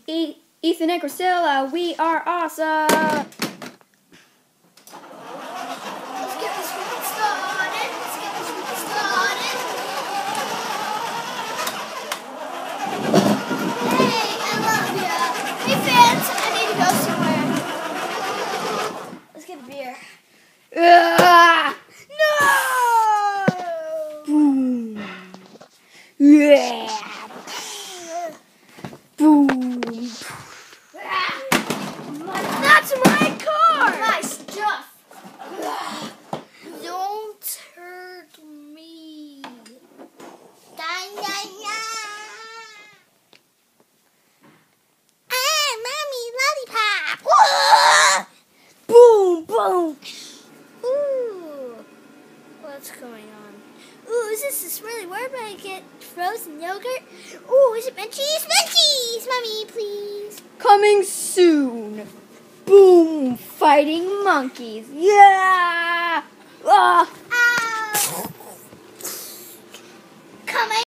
Ethan and Priscilla, we are awesome! Let's get this week started. Hey, I love ya. Hey fans, I need to go somewhere. Let's get a beer. No! Boom! Yeah! Boom! That's my car! My stuff. Don't hurt me. Ah, mommy, lollipop. Boom! Boom! Ooh, what's going on? Ooh, is this a smelly word when I get frozen yogurt? Ooh, is it Munchies? Munchies, mommy, please. Coming soon! Boom! Fighting monkeys! Yeah! Ah!